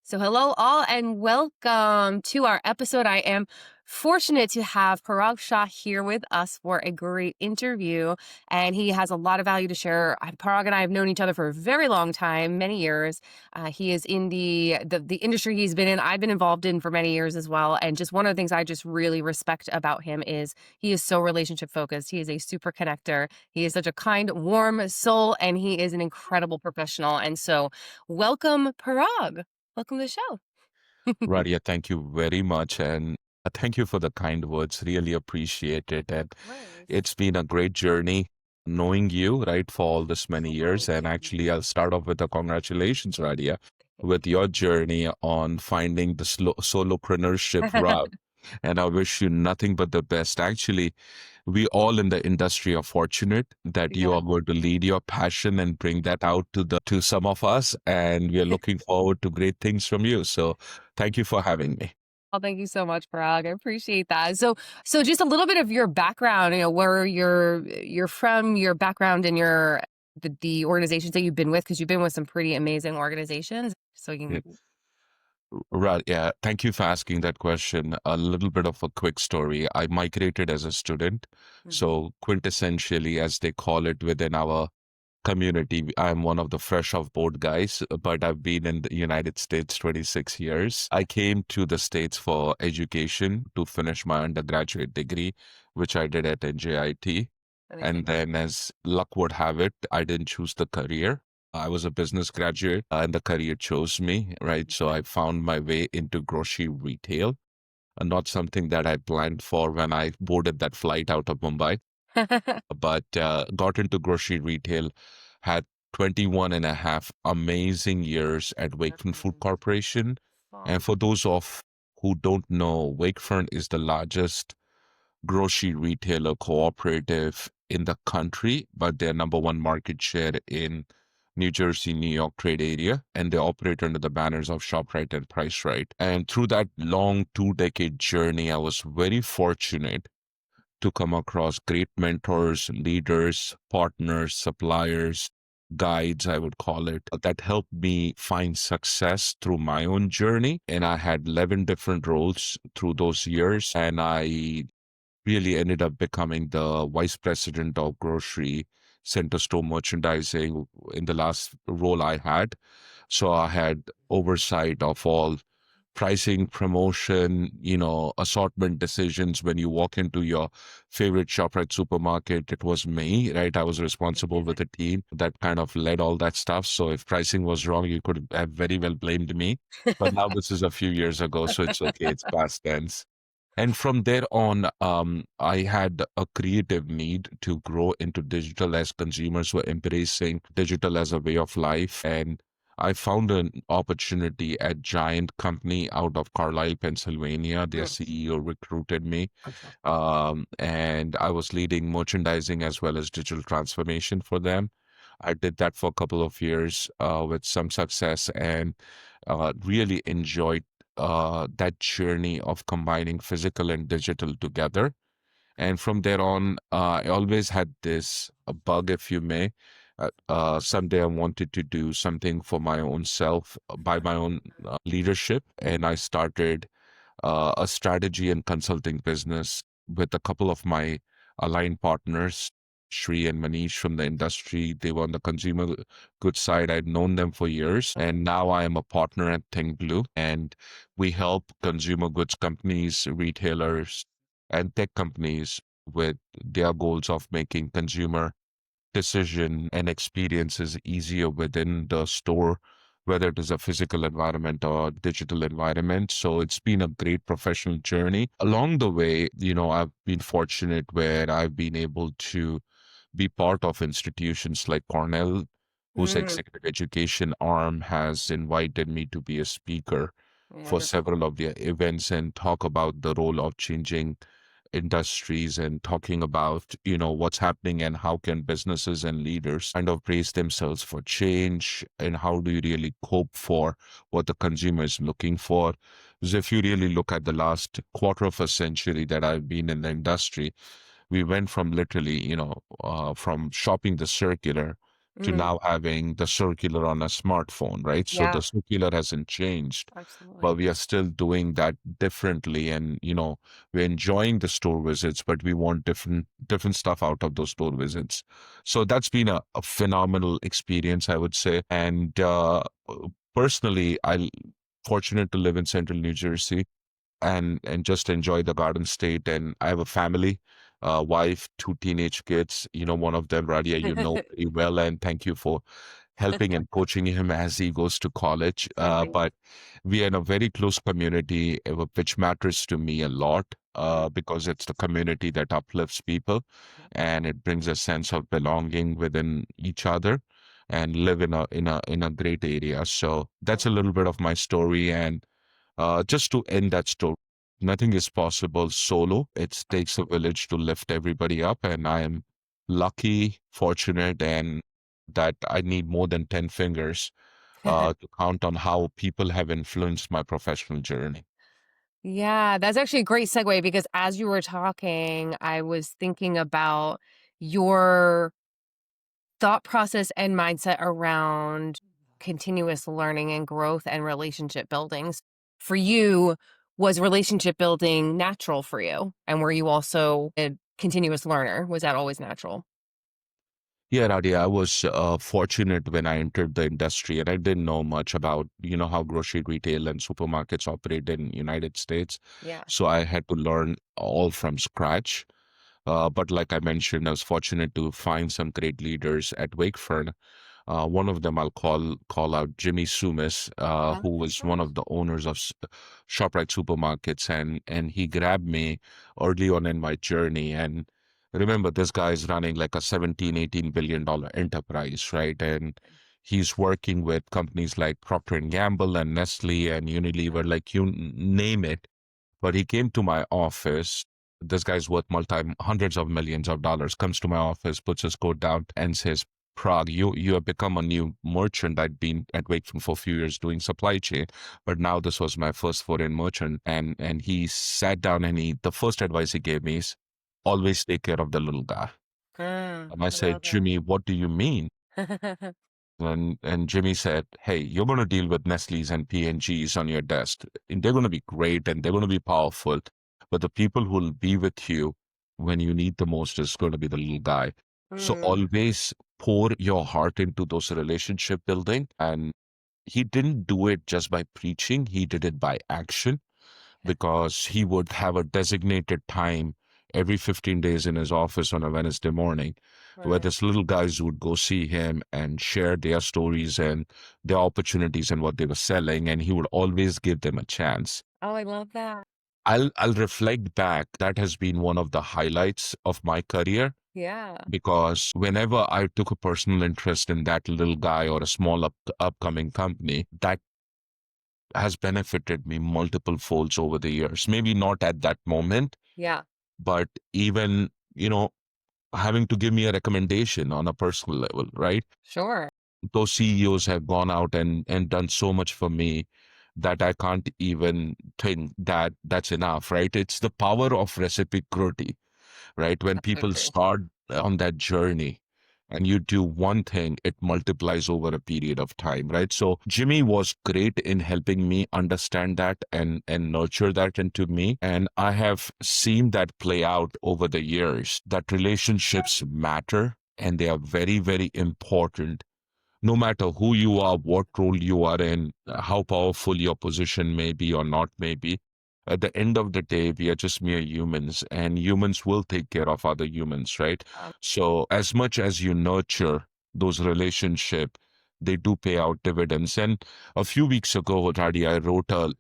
So, hello, all, and welcome to our episode. I am fortunate to have Parag Shah here with us for a great interview, and he has a lot of value to share. Parag and I have known each other for a very long time, many years. He is in the industry he's been in. I've been involved in for many years as well. And just one of the things I just really respect about him is he is so relationship focused. He is a super connector. He is such a kind, warm soul, and he is an incredible professional. And so, welcome, Parag. Welcome to the show. Radia, thank you very much. And thank you for the kind words. Really appreciate it. And Course. it's been a great journey knowing you, right, for all this many Oh, years. And thank you. actually, I'll start off with a congratulations, Radia, with your journey on finding the solopreneurship route. And I wish you nothing but the best. Actually, we all in the industry are fortunate that you Yeah. are going to lead your passion and bring that out to some of us. And we are looking forward to great things from you. So thank you for having me. Oh, thank you so much, Parag. I appreciate that. So just a little bit of your background, where you're from, your background and the organizations that you've been with, because you've been with some pretty amazing organizations. So you Yeah. can. Right. Yeah. Thank you for asking that question. A little bit of a quick story. I migrated as a student. Mhm. So quintessentially, as they call it within our community, I'm one of the fresh off board guys, but I've been in the United States 26 years. I came to the States for education to finish my undergraduate degree, which I did at NJIT. And Amazing. then, as luck would have it, I didn't choose the career. I was a business graduate and the career chose me, right? So I found my way into grocery retail, not something that I planned for when I boarded that flight out of Mumbai, but got into grocery retail, had 21 and a half amazing years at Wakefront Food Corporation. And Wow. for those of who don't know, Wakefront is the largest grocery retailer cooperative in the country, but their number one market share in New Jersey, New York trade area, and they operate under the banners of ShopRite and PriceRite. And through that long 2 decade journey, I was very fortunate to come across great mentors, leaders, partners, suppliers, guides, I would call it, that helped me find success through my own journey. And I had 11 different roles through those years. And I really ended up becoming the vice president of grocery center store merchandising in the last role I had. So I had oversight of all pricing, promotion, assortment decisions. When you walk into your favorite ShopRite supermarket, it was me, right? I was responsible with a team that kind of led all that stuff. So if pricing was wrong, you could have very well blamed me. But now this is a few years ago, so it's okay. It's past tense. And from there on, I had a creative need to grow into digital as consumers were embracing digital as a way of life. And I found an opportunity at Giant Company out of Carlisle, Pennsylvania. Their Mm. CEO recruited me, Okay. and I was leading merchandising as well as digital transformation for them. I did that for a couple of years with some success and really enjoyed that journey of combining physical and digital together. And from there on, I always had this a bug, if you may. Someday I wanted to do something for my own self, by my own leadership. And I started a strategy and consulting business with a couple of my aligned partners, Shri and Manish from the industry. They were on the consumer goods side. I'd known them for years. And now I am a partner at Think Blue. And we help consumer goods companies, retailers, and tech companies with their goals of making consumer decision and experiences easier within the store, whether it is a physical environment or digital environment. So it's been a great professional journey. Along the way, I've been fortunate where I've been able to be part of institutions like Cornell, whose Mm. executive education arm has invited me to be a speaker for Wonderful. several of their events and talk about the role of changing industries and talking about what's happening and how can businesses and leaders kind of brace themselves for change and how do you really cope for what the consumer is looking for. Because if you really look at the last quarter of a century that I've been in the industry, we went from literally from shopping the circular to Mm, now having the circular on a smartphone, right? So the yeah, circular hasn't changed, but absolutely. we are still doing that differently. And, we're enjoying the store visits, but we want different stuff out of those store visits. So that's been a phenomenal experience, I would say. And personally, I'm fortunate to live in central New Jersey and just enjoy the Garden State. And I have a family, wife, two teenage kids. One of them, Radia, very well, and thank you for helping and coaching him as he goes to college. Oh, thank But we are in a very close community, which matters to me a lot, you. because it's the community that uplifts people, Yep. and it brings a sense of belonging within each other, and live in a great area. So that's a little bit of my story. And just to end that story, nothing is possible solo. It takes a village to lift everybody up. And I am lucky, fortunate, and that I need more than 10 fingers to count on how people have influenced my professional journey. Yeah, that's actually a great segue because as you were talking, I was thinking about your thought process and mindset around continuous learning and growth and relationship buildings. For you, was relationship building natural for you? And were you also a continuous learner? Was that always natural? Yeah, Radia, I was fortunate when I entered the industry, and I didn't know much about, how grocery retail and supermarkets operate in United States. Yeah. So I had to learn all from scratch. But like I mentioned, I was fortunate to find some great leaders at Wakefern. One of them I'll call out Jimmy Sumis, Oh, who was one of the owners of ShopRite supermarkets, and he grabbed me early on in my journey. And remember, this guy is running like a 17-18 billion dollar enterprise, right? And he's working with companies like Procter and Gamble and Nestle and Unilever, like you name it. But he came to my office. This guy's worth multi hundreds of millions of dollars. Comes to my office, puts his coat down, and says, "Prague, you have become a new merchant. I'd been at Wakefern for a few years doing supply chain, but now this was my first foreign merchant." And he sat down, and the first advice he gave me is, always take care of the little guy. And I I said, love "Jimmy, what do you mean?" that. And Jimmy said, "Hey, you're going to deal with Nestle's and P&G's on your desk. And they're going to be great and they're going to be powerful. But the people who will be with you when you need the most is going to be the little guy. So Mm, always pour your heart into those relationship building." And he didn't do it just by preaching, he did it by action, because he would have a designated time every 15 days in his office on a Wednesday morning, where right. this little guys would go see him and share their stories and their opportunities and what they were selling, and he would always give them a chance. Oh, I love that. I'll reflect back. That has been one of the highlights of my career, Yeah. because whenever I took a personal interest in that little guy or a small upcoming company, that has benefited me multiple folds over the years. Maybe not at that moment, Yeah. but even, having to give me a recommendation on a personal level, right? Sure. Those CEOs have gone out and done so much for me that I can't even think that that's enough, right? It's the power of reciprocity, right? When That's so people true. start on that journey and you do one thing, it multiplies over a period of time, right? So Jimmy was great in helping me understand that and nurture that into me. And I have seen that play out over the years, that relationships matter and they are very, very important, no matter who you are, what role you are in, how powerful your position may be or not may be. At the end of the day, we are just mere humans, and humans will take care of other humans, right? Um, So, as much as you nurture those relationships, they do pay out dividends. And a few weeks ago, Radi, I wrote a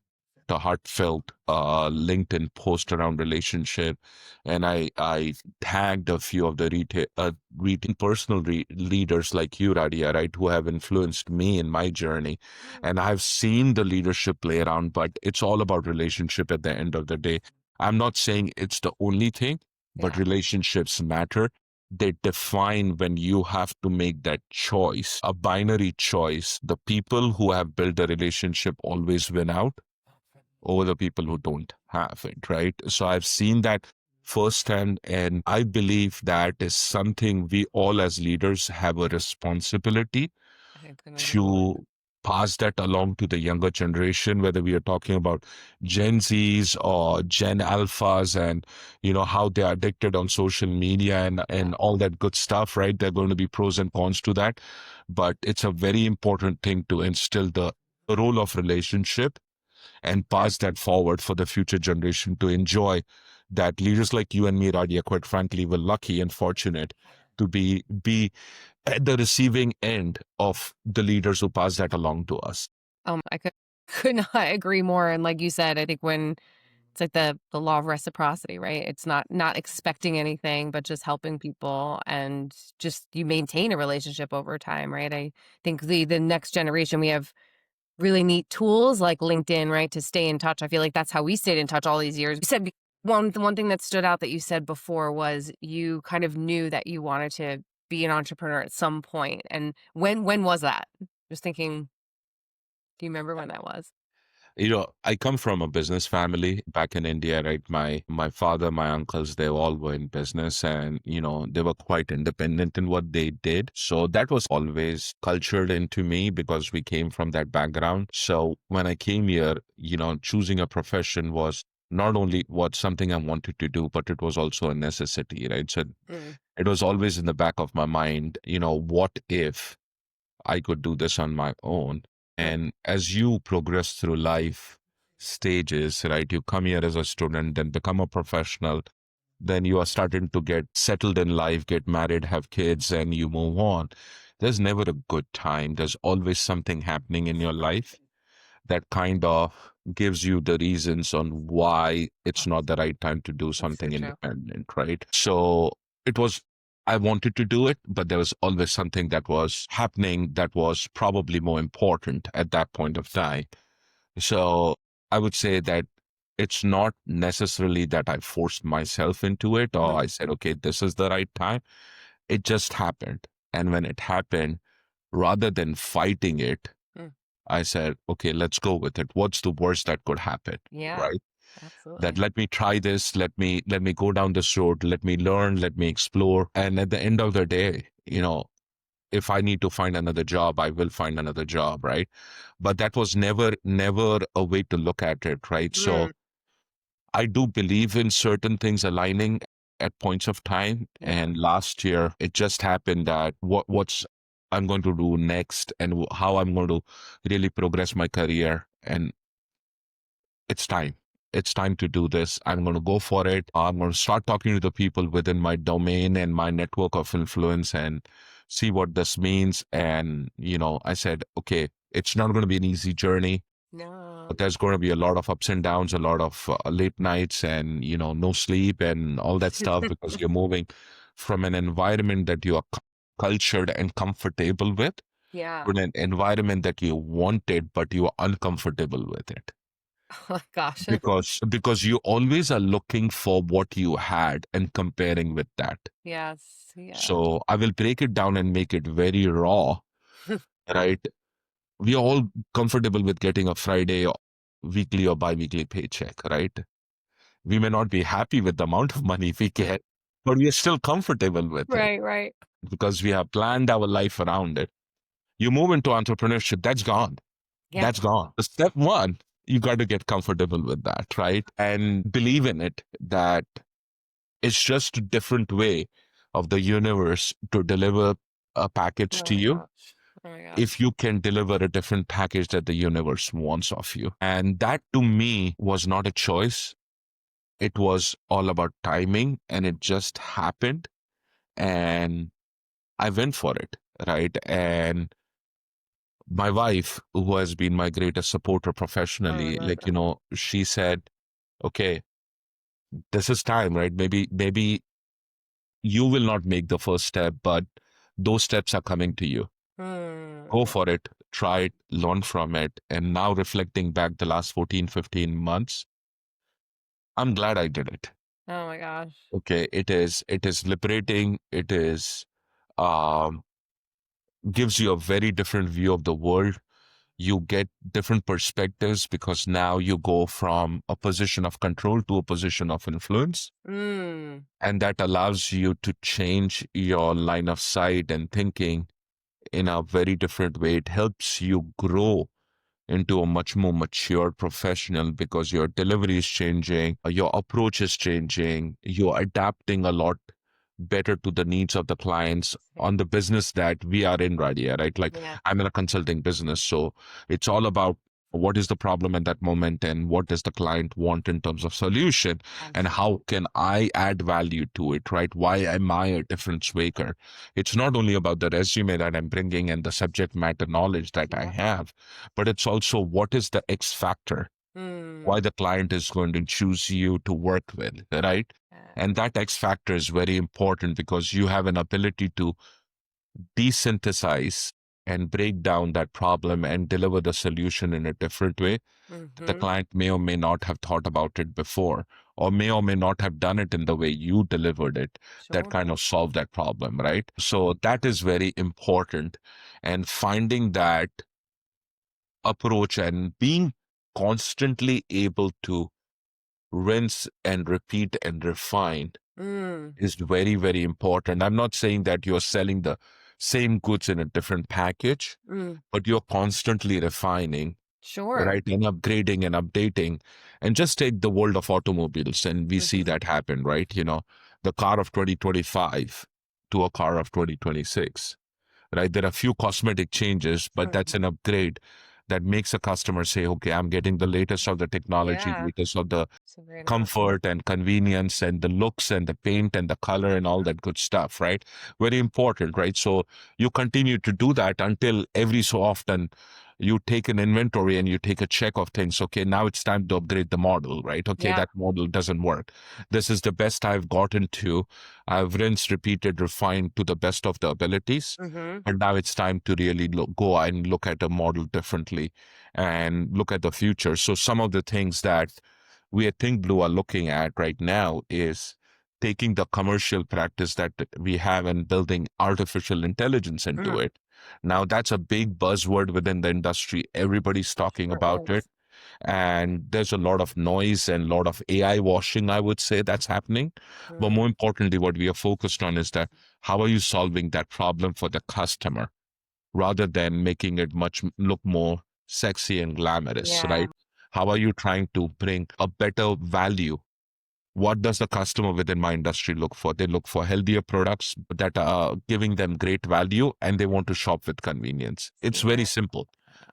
heartfelt LinkedIn post around relationship, and I tagged a few of the retail personal leaders like you, Radia, right, who have influenced me in my journey, and I've seen the leadership play around. But it's all about relationship at the end of the day. I'm not saying it's the only thing, but yeah. relationships matter. They define when you have to make that choice, a binary choice. The people who have built a relationship always win out over the people who don't have it, right? So I've seen that firsthand. And I believe that is something we all as leaders have a responsibility I couldn't agree more. to pass that along to the younger generation, whether we are talking about Gen Zs or Gen Alphas, and how they are addicted on social media and Yeah. all that good stuff, right? There are going to be pros and cons to that. But it's a very important thing to instill the role of relationship and Yeah. pass that forward for the future generation to enjoy that. Leaders like you and me, Radia, quite frankly, were lucky and fortunate to be at the receiving end of the leaders who pass that along to us. I could not agree more. And like you said, I think when it's like the law of reciprocity, right? It's not expecting anything, but just helping people and just you maintain a relationship over time, right? I think the next generation we have really neat tools like LinkedIn, right, to stay in touch. I feel like that's how we stayed in touch all these years. You said the one thing that stood out that you said before was you kind of knew that you wanted to be an entrepreneur at some point. And when was that? Just thinking, do you remember when that was? I come from a business family back in India, right? My father, my uncles, they all were in business, and they were quite independent in what they did. So that was always cultured into me because we came from that background. So when I came here, choosing a profession was not only what something I wanted to do, but it was also a necessity, right? So Mm, it was always in the back of my mind, what if I could do this on my own? mm, And as you progress through life stages, right, you come here as a student, then become a professional, then you are starting to get settled in life, get married, have kids, and you move on. There's never a good time. There's always something happening in your life that kind of gives you the reasons on why it's not the right time to do that's so something true. independent, right? So it was, I wanted to do it, but there was always something that was happening that was probably more important at that point of time. So I would say that it's not necessarily that I forced myself into it or Mhm, I said, okay, this is the right time. It just happened. And when it happened, rather than fighting it, mm. I said, okay, let's go with it. What's the worst that could happen? Yeah, Right? That absolutely. let me try this, let me go down this road, let me learn, let me explore. And at the end of the day, if I need to find another job, I will find another job, right? But that was never a way to look at it, right? So Mm, I do believe in certain things aligning at points of time. yeah. And last year, it just happened that what's I'm going to do next and how I'm going to really progress my career. And it's time. It's time to do this. I'm going to go for it. I'm going to start talking to the people within my domain and my network of influence and see what this means. And, I said, okay, it's not going to be an easy journey, No. but there's going to be a lot of ups and downs, a lot of late nights and, no sleep and all that stuff because you're moving from an environment that you are cultured and comfortable with Yeah. to an environment that you wanted, but you are uncomfortable with it Oh my gosh. because you always are looking for what you had and comparing with that. Yes, yes. So I will break it down and make it very raw, right? We are all comfortable with getting a Friday or weekly or bi-weekly paycheck, right? We may not be happy with the amount of money we get, but we are still comfortable with it Right, right. because we have planned our life around it. You move into entrepreneurship, that's gone. Yeah. That's gone. The step one, you got to get comfortable with that, right? And believe in it that it's just a different way of the universe to deliver a package Oh to my you gosh. Oh my if gosh. you can deliver a different package that the universe wants of you. And that to me was not a choice. It was all about timing and it just happened. And I went for it, right? And my wife, who has been my greatest supporter Oh, I professionally, love like, that. she said, okay, this is time, right? Maybe you will not make the first step, but those steps are coming to you. Go Hmm. for it, try it, learn from it. And now reflecting back the last 14, 15 months, I'm glad I did it. Oh my gosh. Okay. It is liberating. It is, um, gives you a very different view of the world. You get different perspectives because now you go from a position of control to a position of influence. Mm. And that allows you to change your line of sight and thinking in a very different way. It helps you grow into a much more mature professional because your delivery is changing, your approach is changing, you're adapting a lot better to the needs of the clients Yeah. on the business that we are in right here, right? Like Yeah. I'm in a consulting business, so it's all about what is the problem at that moment and what does the client want in terms of solution and Absolutely. how can I add value to it, right? Why am I a difference maker? It's not only about the resume that I'm bringing and the subject matter knowledge that I Yeah. have, but it's also what is the X factor, Mm. why the client is going to choose you to work with, right? Yeah. And that X factor is very important because you have an ability to desynthesize and break down that problem and deliver the solution in a different way. The Mhm. client may or may not have thought about it before, or may not have done it in the way you delivered it, that Sure. kind of solve that problem, right? So that is very important. And finding that approach and being constantly able to rinse and repeat and refine Mm. is very, very important. I'm not saying that you're selling the same goods in a different package, Mm. but you're constantly refining, Sure. right? And upgrading and updating. And just take the world of automobiles, and we see Mhm. that happen, right? The car of 2025 to a car of 2026, right? There are few cosmetic changes, but that's Mhm. an upgrade that makes a customer say, okay, I'm getting the latest of the technology, Yeah. latest of the So very nice. comfort and convenience and the looks and the paint and the color and all that good stuff, right? Very important, right? So you continue to do that until every so often you take an inventory and you take a check of things. Okay, now it's time to upgrade the model, right? Okay, Yeah. that model doesn't work. This is the best I've gotten to. I've rinsed, repeated, refined to the best of the abilities. Mhm. And now it's time to really go and look at a model differently and look at the future. So some of the things that we at Think Blue are looking at right now is taking the commercial practice that we have and building artificial intelligence into Mm. it. Now, that's a big buzzword within the industry. Everybody's talking Sure about it. is. And there's a lot of noise and a lot of AI washing, I would say, that's happening. But Mm. more importantly, what we are focused on is that how are you solving that problem for the customer rather than making it look more sexy and glamorous, Yeah. right? How are you trying to bring a better value? What does the customer within my industry look for? They look for healthier products that are giving them great value and they want to shop with convenience. It's very Yeah. simple,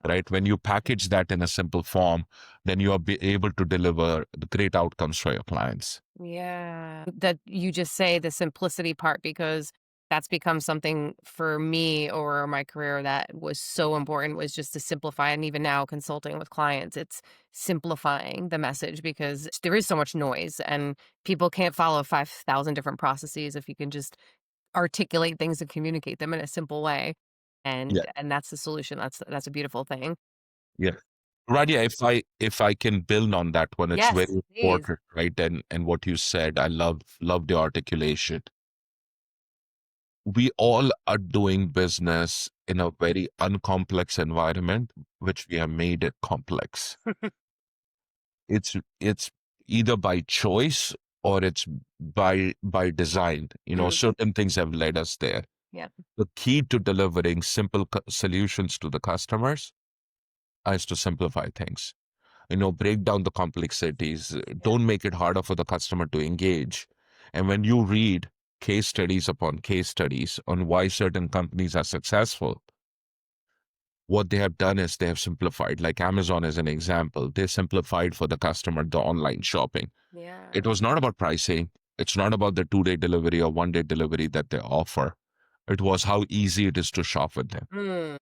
right? When you package that in a simple form, then you are able to deliver the great outcomes for your clients. Yeah. That you just say the simplicity part because that's become something for me over my career that was so important was just to simplify. And even now, consulting with clients, it's simplifying the message because there is so much noise and people can't follow 5,000 different processes if you can just articulate things and communicate them in a simple way. Yeah. And that's the solution. That's a beautiful thing. Yeah. Radia, if I can build on that one, it's Yes, very please. important, right? And what you said, I love the articulation. We all are doing business in a very uncomplex environment, which we have made it complex. It's either by choice or it's by design. Mm, Certain things have led us there. yeah. The key to delivering simple solutions to the customers is to simplify things. Break down the complexities. Yeah. Don't make it harder for the customer to engage. And when you read case studies upon case studies on why certain companies are successful, what they have done is they have simplified. Like Amazon as an example, they simplified for the customer the online shopping. Yeah. It was not about pricing. It's not about the 2-day delivery or 1-day delivery that they offer. It was how easy it is to shop with them, Mm,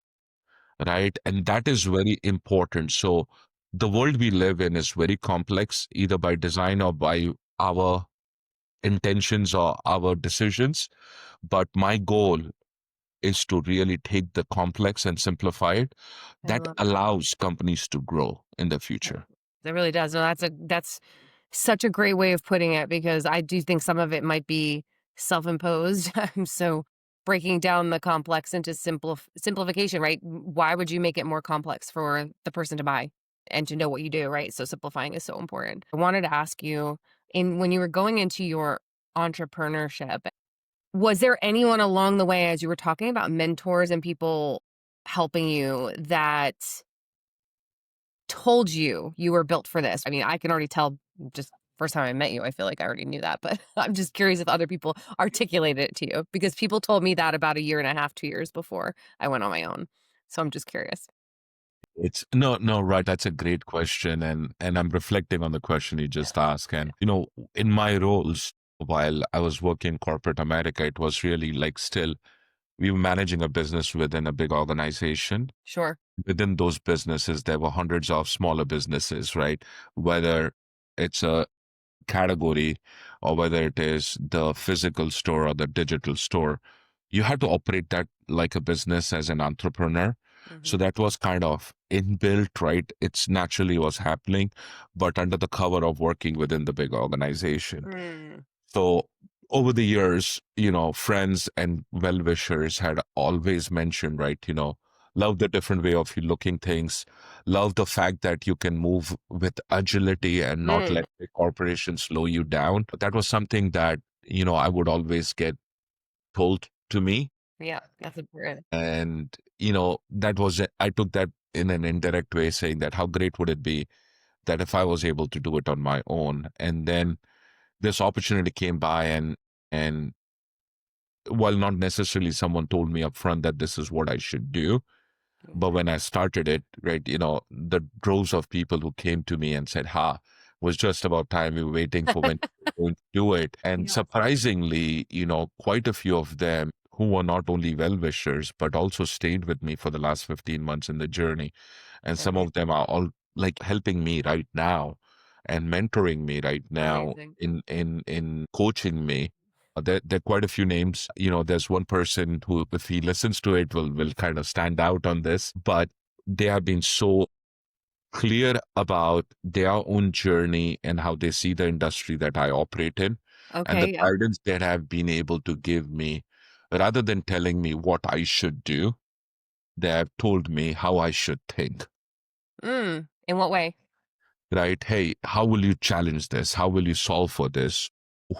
right? And that is very important. So the world we live in is very complex, either by design or by our intentions or our decisions. But my goal is to really take the complex and simplify it. I That love allows companies to grow in the that. future. That really does. No, that's such a great way of putting it because I do think some of it might be self-imposed. I'm so breaking down the complex into simplification, right? Why would you make it more complex for the person to buy and to know what you do, right? So simplifying is so important. I wanted to ask you, in when you were going into your entrepreneurship, was there anyone along the way as you were talking about mentors and people helping you that told you you were built for this? I mean, I can already tell just first time I met you, I feel like I already knew that, but I'm just curious if other people articulated it to you because people told me that about a year and a half, 2 years before I went on my own. So I'm just curious. It's no, no, right. That's a great question. And I'm reflecting on the question you Yeah. just asked. Yeah. And, in my roles, while I was working in corporate America, it was really like still we were managing a business within a big organization. Sure. Within those businesses, there were hundreds of smaller businesses, right? Whether it's a category or whether it is the physical store or the digital store, you had to operate that like a business as an entrepreneur. So Mhm. that was kind of inbuilt, right? It's naturally was happening, but under the cover of working within the big organization. Mm. So over the years, friends and well-wishers had always mentioned, right, love the different way of you looking things, love the fact that you can move with agility and not Mm. let the corporation slow you down. That was something that, I would always get told to me. Yeah, that's important. And, that was it. I took that in an indirect way, saying that how great would it be that if I was able to do it on my own. And then this opportunity came by, and while not necessarily someone told me upfront that this is what I should do, but when I started it, right, the droves of people who came to me and said, "Ha, was just about time. We were waiting for when you were going to do it." And Yeah. surprisingly, quite a few of them who were not only well wishers, but also stayed with me for the last 15 months in the journey. And some Amazing. of them are all like helping me right now and mentoring me right now Amazing. in coaching me. There are quite a few names. There's one person who, if he listens to it, will kind of stand out on this. But they have been so clear about their own journey and how they see the industry that I operate in, and the Okay, yeah. guidance that have been able to give me, rather than telling me what I should do, they have told me how I should think. In what way? Right? Hey, how will you challenge this? How will you solve for this?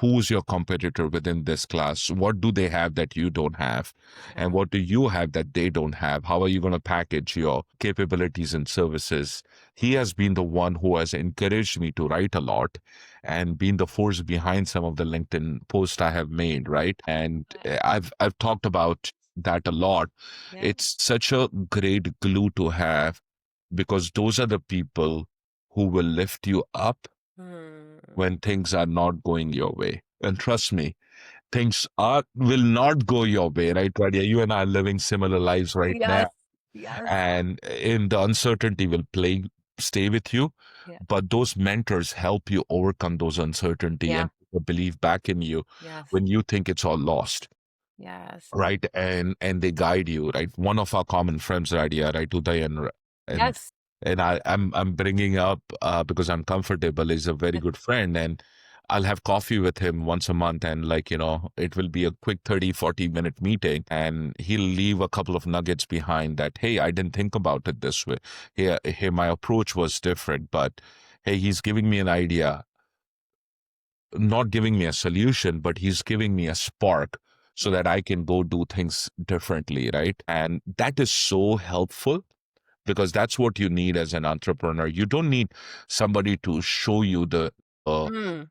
Who's your competitor within this class? What do they have that you don't have? And Sure. what do you have that they don't have? How are you going to package your capabilities and services? He has been the one who has encouraged me to write a lot and been the force behind some of the LinkedIn posts I have made, right? And I've talked about that a lot. Yeah. It's such a great glue to have because those are the people who will lift you up Hmm. when things are not going your way. And trust me, things are will not go your way, right, Radia? You and I are living similar lives right now. Yes. Yes. And in the uncertainty will stay with you. Yeah. But those mentors help you overcome those uncertainty Yeah. and believe back in you Yes. when you think it's all lost. Yes. Right, and they guide you, right? One of our common friends, Radia, right, Uday, and Yes. I'm bringing up because I'm comfortable, is a very good friend, and I'll have coffee with him once a month, and like it will be a quick 30-40 minute meeting, and he'll leave a couple of nuggets behind that, hey, I didn't think about it this way. Here my approach was different, but hey, he's giving me an idea, not giving me a solution, but he's giving me a spark so Yeah. that I can go do things differently, right? And that is so helpful because that's what you need as an entrepreneur. You don't need somebody to show you the Mm.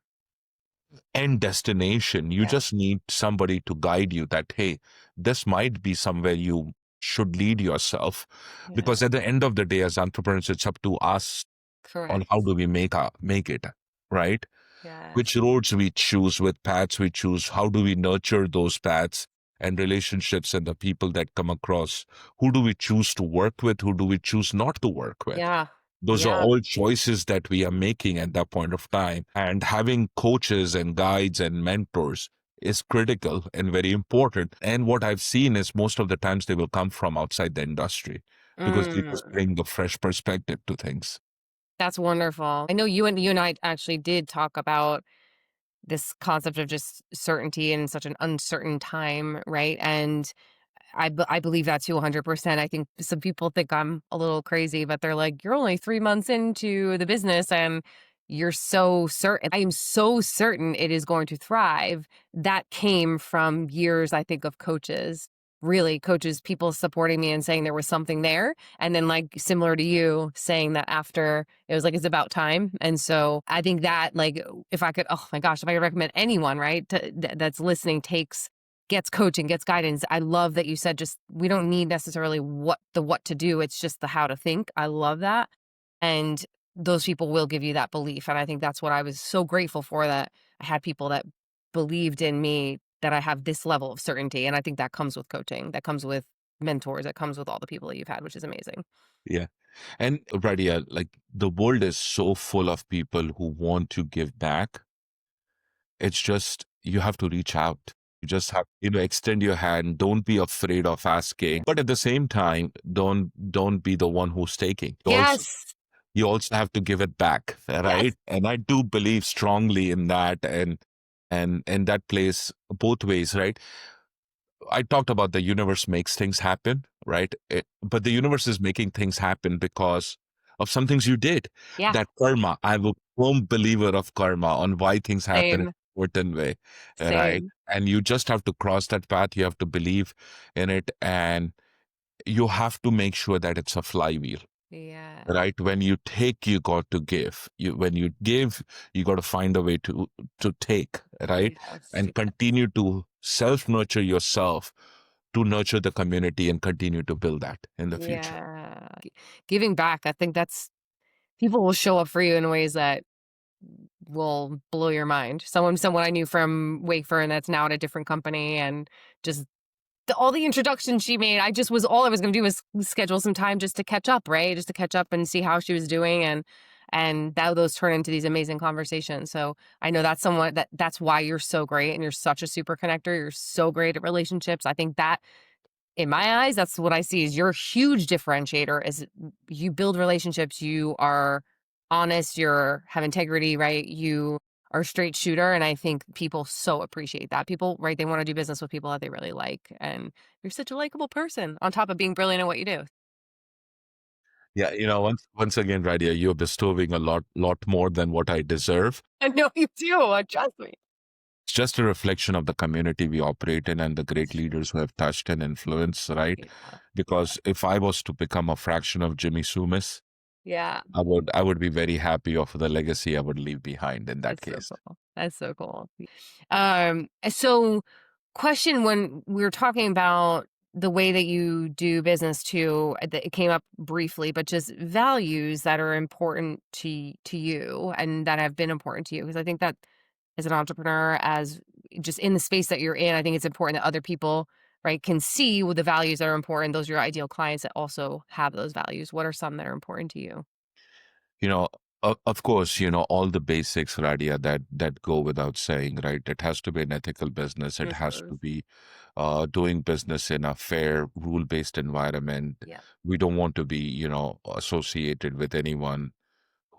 end destination. You Yeah. just need somebody to guide you that, hey, this might be somewhere you should lead yourself. Yeah. Because at the end of the day, as entrepreneurs, it's up to us on how Correct. do we make it, right? Yes. Which roads we choose, with paths we choose, how do we nurture those paths and relationships and the people that come across? Who do we choose to work with? Who do we choose not to work with? Yeah. Those are Yeah. all choices that we are making at that point of time. And having coaches and guides and mentors is critical and very important. And what I've seen is most of the times they will come from outside the industry because they just Mm. bring a fresh perspective to things. That's wonderful. I know you and I actually did talk about this concept of just certainty in such an uncertain time, right? And I believe that too 100%. I think some people think I'm a little crazy, but they're like, "You're only 3 months into the business and you're so certain." I am so certain it is going to thrive. That came from years, I think, of coaches, really coaches, people supporting me and saying there was something there, and then, like, similar to you, saying that after, it was like, "It's about time." And so, I think that, like, if I could, oh my gosh, if I could recommend anyone, right, that's listening, gets coaching, gets guidance. I love that you said, just we don't need necessarily what to do, it's just the how to think. I love that. And those people will give you that belief. And I think that's what I was so grateful for, that I had people that believed in me, that I have this level of certainty. And I think that comes with coaching, that comes with mentors, that comes with all the people that you've had, which is amazing. Yeah. And Radia, like the world is so full of people who want to give back. It's just you have to reach out. You just have, extend your hand. Don't be afraid of asking. But at the same time, don't be the one who's taking. Yes. You also have to give it back, Yes. right? And I do believe strongly in that, and that plays both ways, right? I talked about the universe makes things happen, right? But the universe is making things happen because of some things you did. Yeah. That karma, I'm a firm believer of karma on why things happen in Same. a certain way, right? Same. And you just have to cross that path. You have to believe in it, and you have to make sure that it's a flywheel, Yeah. right? When you take, you got to give. When you give, you got to find a way to take, right? Yes. And continue to self nurture yourself, to nurture the community and continue to build that in the future. Yeah. Giving back, I think that's, people will show up for you in ways that will blow your mind. Someone I knew from Wakefern that's now at a different company, and just all the introductions she made, I just was, all I was gonna do was schedule some time just to catch up, right? Just to catch up and see how she was doing, and that those turn into these amazing conversations. So I know that's someone that's why you're so great and you're such a super connector. You're so great at relationships. I think that, in my eyes, that's what I see is your huge differentiator is you build relationships, you are honest, you're have integrity, right? You are a straight shooter. And I think people so appreciate that. People, right, they want to do business with people that they really like. And you're such a likable person on top of being brilliant at what you do. Yeah, once again, Radia, you're bestowing a lot more than what I deserve. I know you do. Trust me. It's just a reflection of the community we operate in and the great leaders who have touched and influenced, right? Yeah. Yeah. Because if I was to become a fraction of Jimmy Sumis, Yeah. I would be very happy of the legacy I would leave behind in that That's so case. cool. That's so cool. So question, when we were talking about the way that you do business too, it came up briefly, but just values that are important to you and that have been important to you. Because I think that as an entrepreneur, as just in the space that you're in, I think it's important that other people, right, can see what the values that are important. Those are your ideal clients that also have those values. What are some that are important to you? You know, of course, all the basics, Radia, that go without saying, right? It has to be an ethical business. It has Mhm. to be doing business in a fair, rule-based environment. Yeah. We don't want to be, associated with anyone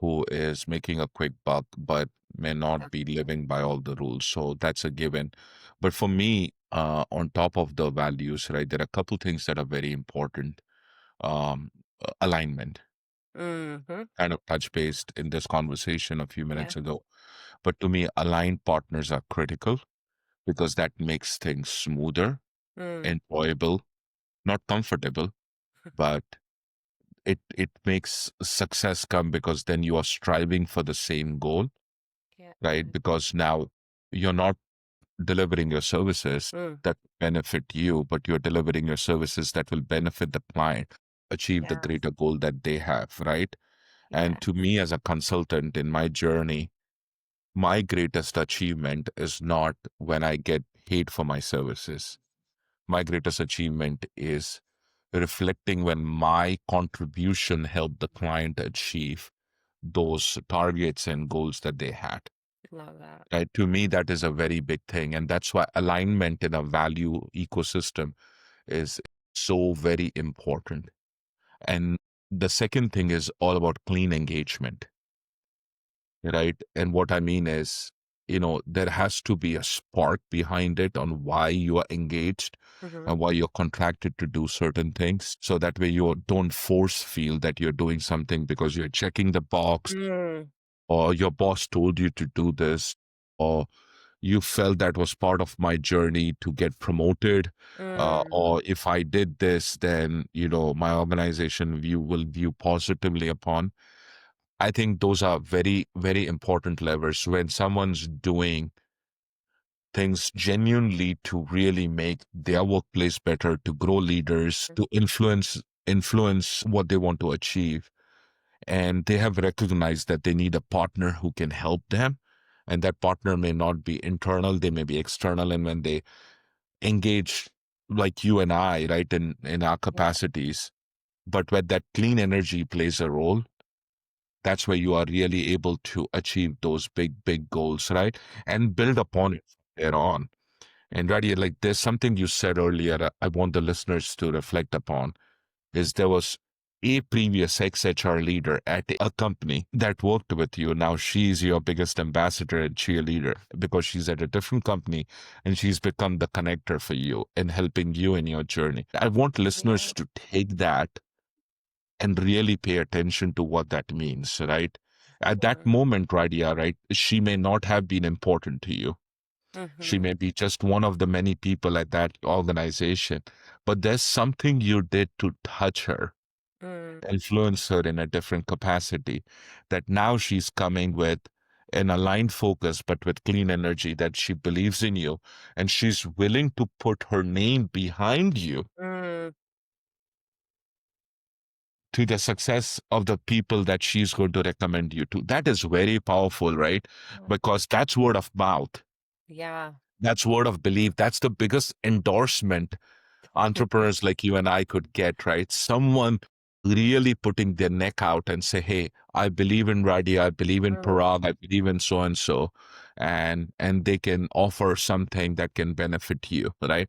who is making a quick buck, but may not be living by all the rules. So that's a given. But for me, on top of the values, right, there are a couple things that are very important. Alignment, Hmm. kind of touch based in this conversation a few Yeah. minutes ago. But to me, aligned partners are critical because that makes things smoother, Mm. enjoyable, not comfortable, but it makes success come because then you are striving for the same goal, Yeah. right? Because now you're not delivering your services Mm. that benefit you, but you're delivering your services that will benefit the client, achieve the Yes. greater goal that they have, right? And Yeah. to me, as a consultant in my journey, my greatest achievement is not when I get paid for my services. My greatest achievement is reflecting when my contribution helped the client achieve those targets and goals that they had. Love that. Right? To me, that is a very big thing. And that's why alignment in a value ecosystem is so very important. And the second thing is all about clean engagement, right? And what I mean is there has to be a spark behind it on why you are engaged Mhm. and why you're contracted to do certain things. So that way you don't force feel that you're doing something because you're checking the box, Mm. or your boss told you to do this, or you felt that was part of my journey to get promoted, Mm. or if I did this, then my organization will view positively upon. I think those are very, very important levers when someone's doing things genuinely to really make their workplace better, to grow leaders, to influence what they want to achieve. And they have recognized that they need a partner who can help them. And that partner may not be internal, they may be external. And when they engage like you and I, right, in our Yeah. capacities, but when that clean energy plays a role, that's where you are really able to achieve those big, big goals, right? And build upon it from there on. And Radia, like there's something you said earlier I want the listeners to reflect upon is there was a previous ex-HR leader at a company that worked with you. Now she's your biggest ambassador and cheerleader because she's at a different company and she's become the connector for you and helping you in your journey. I want Yeah. listeners to take that and really pay attention to what that means, right? At that Yeah. moment, Radia, right, she may not have been important to you. She Mhm. may be just one of the many people at that organization, but there's something you did to touch her, Mm. influence her in a different capacity, that now she's coming with an aligned focus, but with clean energy, that she believes in you and she's willing to put her name behind you Mm. to the success of the people that she's going to recommend you to. That is very powerful, right? Because that's word of mouth. Yeah. That's word of belief. That's the biggest endorsement entrepreneurs like you and I could get, right? Someone really putting their neck out and say, "Hey, I believe in Radia, I believe in Mm. Parag, I believe in so and so," and they can offer something that can benefit you, right?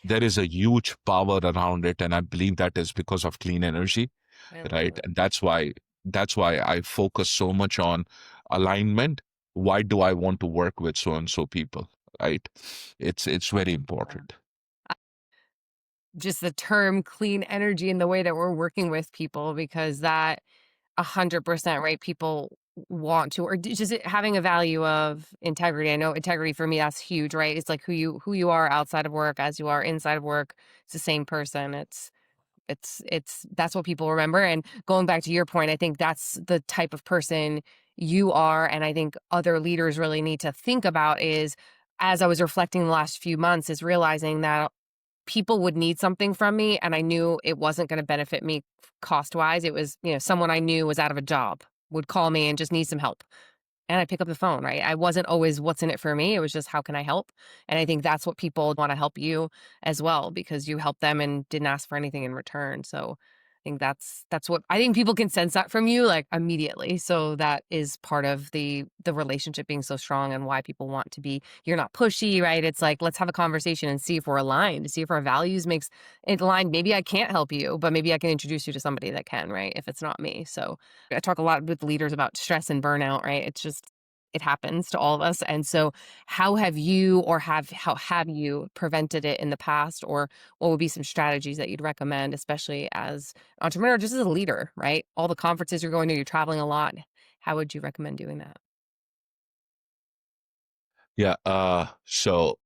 There is a huge power around it, and I believe that is because of clean energy, I right? love it. And that's why I focus so much on alignment. Why do I want to work with so and so people, right? It's very Yeah. important. Just the term clean energy and the way that we're working with people because that 100%, right? People want to or just having a value of integrity. I know integrity for me, that's huge, right? It's like who you are outside of work as you are inside of work. It's the same person. It's that's what people remember, and going back to your point, I think that's the type of person you are, and I think other leaders really need to think about is, as I was reflecting the last few months, is realizing that people would need something from me, and I knew it wasn't gonna benefit me cost-wise. It was, someone I knew was out of a job, would call me and just need some help. And I pick up the phone, right? I wasn't always what's in it for me. It was just how can I help? And I think that's what people want to help you as well because you helped them and didn't ask for anything in return. So I think that's what I think people can sense that from you like immediately. So that is part of the relationship being so strong and why people want to be you're not pushy, right? It's like let's have a conversation and see if we're aligned, see if our values makes it aligned. Maybe I can't help you, but maybe I can introduce you to somebody that can, right? If it's not me. So I talk a lot with leaders about stress and burnout, right? It's just it happens to all of us. And so how have you or how have you prevented it in the past or what would be some strategies that you'd recommend, especially as an entrepreneur, just as a leader, right? All the conferences you're going to, you're traveling a lot. How would you recommend doing that? Yeah, so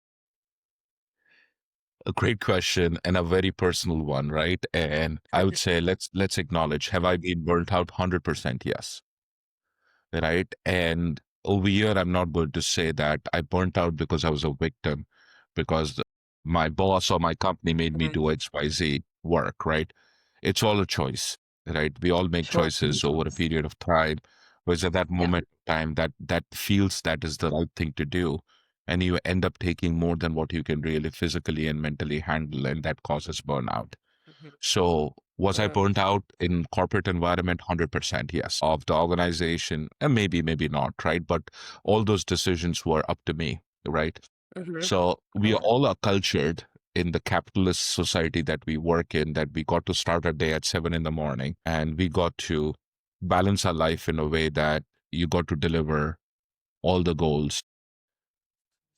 a great question and a very personal one, right? And I would say let's acknowledge, have I been burnt out? 100% yes, right? And over here, I'm not going to say that I burnt out because I was a victim, because my boss or my company made me Mhm. do XYZ work, right? It's all a choice, right? We all make Sure. choices over a period of time, whereas at that Yeah. moment in time that feels that is the right thing to do. And you end up taking more than what you can really physically and mentally handle, and that causes burnout. Mhm. So was I Mm. burnt out in corporate environment? 100% yes. Of the organization, and maybe not, right? But all those decisions were up to me, right? Mhm. So we Yeah. all are cultured in the capitalist society that we work in, that we got to start our day at 7 in the morning, and we got to balance our life in a way that you got to deliver all the goals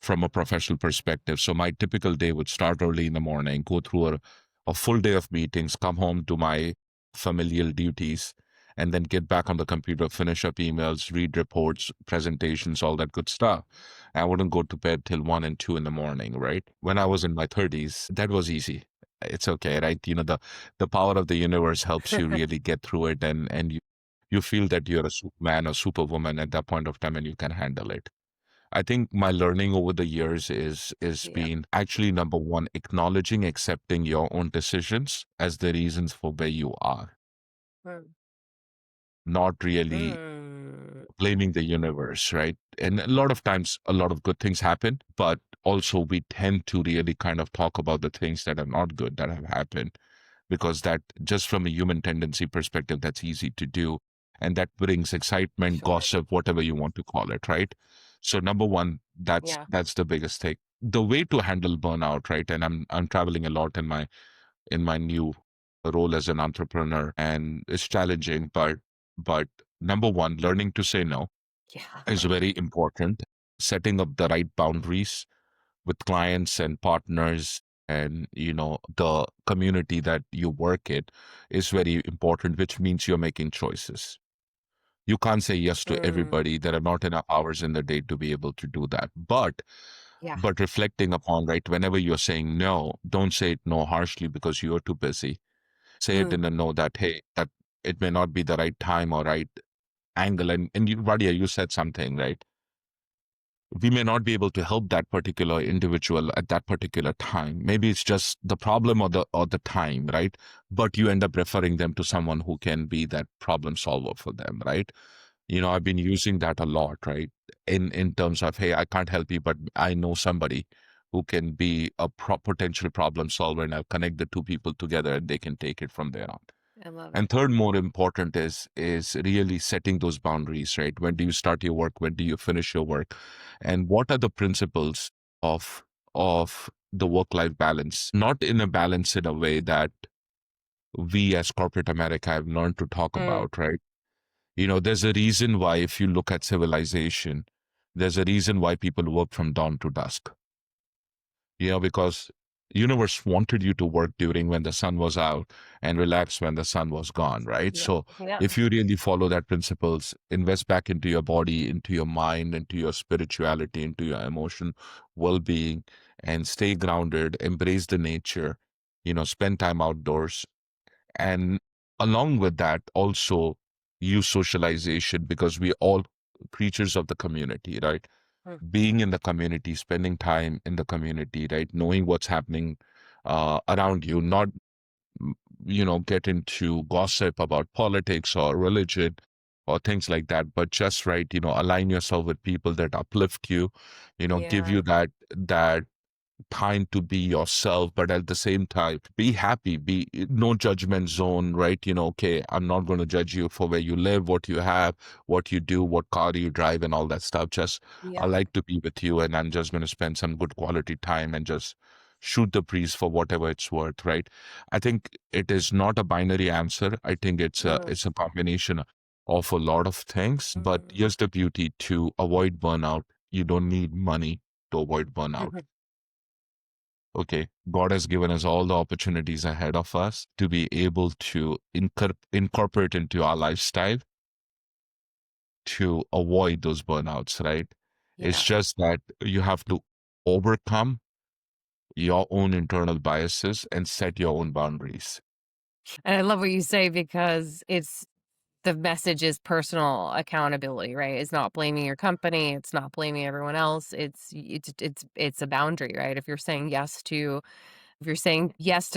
from a professional perspective. So my typical day would start early in the morning, go through a full day of meetings, come home to my familial duties, and then get back on the computer, finish up emails, read reports, presentations, all that good stuff. I wouldn't go to bed till 1 and 2 in the morning, right? When I was in my 30s, that was easy. It's okay, right? The power of the universe helps you really get through it, and you feel that you're a superman or superwoman at that point of time and you can handle it. I think my learning over the years is Yeah. being actually number one, acknowledging, accepting your own decisions as the reasons for where you are, Mm. not really Mm. blaming the universe, right? And a lot of times, a lot of good things happen, but also we tend to really kind of talk about the things that are not good that have happened, because that, just from a human tendency perspective, that's easy to do. And that brings excitement, Sure. gossip, whatever you want to call it, right? So number one, that's Yeah. that's the biggest thing. The way to handle burnout, right? And I'm traveling a lot in my new role as an entrepreneur, and it's challenging, but number one, learning to say no Yeah. is very important. Setting up the right boundaries with clients and partners, and the community that you work in is very important, which means you're making choices. You can't say yes to Mm. everybody. There are not enough hours in the day to be able to do that. Yeah. But reflecting upon, right, whenever you're saying no, don't say it no harshly because you're too busy. Say it Mm. in a no that, hey, that it may not be the right time or right angle. And you, Radia, you said something, right? We may not be able to help that particular individual at that particular time. Maybe it's just the problem or the time, right? But you end up referring them to someone who can be that problem solver for them, right? I've been using that a lot, right? In terms of, hey, I can't help you, but I know somebody who can be a potential problem solver, and I'll connect the two people together and they can take it from there on. I love And it. third, more important is really setting those boundaries, right? When do you start your work? When do you finish your work? And what are the principles of the work-life balance? Not in a balance in a way that we as corporate America have learned to talk Mm. about, right? There's a reason why, if you look at civilization, there's a reason why people work from dawn to dusk. Because universe wanted you to work during when the sun was out and relax when the sun was gone, right? Yeah. So Yeah. if you really follow that principles, invest back into your body, into your mind, into your spirituality, into your emotion well-being, and stay grounded, embrace the nature, spend time outdoors, and along with that also use socialization, because we all creatures of the community, right? Mm. Being in the community, spending time in the community, right? Knowing what's happening around you, not, mm, get into gossip about politics or religion or things like that, but just, right, align yourself with people that uplift you, give Yeah. you that time to be yourself, but at the same time, be happy, be no judgment zone, right? Okay, I'm not going to judge you for where you live, what you have, what you do, what car you drive, and all that stuff. Just, I Yeah. like to be with you, and I'm just going to spend some good quality time and just shoot the breeze for whatever it's worth, right? I think it is not a binary answer. I think Mm. it's a combination of a lot of things, but Mm. here's the beauty: to avoid burnout, you don't need money to avoid burnout. Mhm. Okay, God has given us all the opportunities ahead of us to be able to incorporate into our lifestyle to avoid those burnouts, right? It's Yeah. just that you have to overcome your own internal biases and set your own boundaries. And I love what you say because it's the message is personal accountability, right? It's not blaming your company, it's not blaming everyone else. It's a boundary, right? If you're saying yes to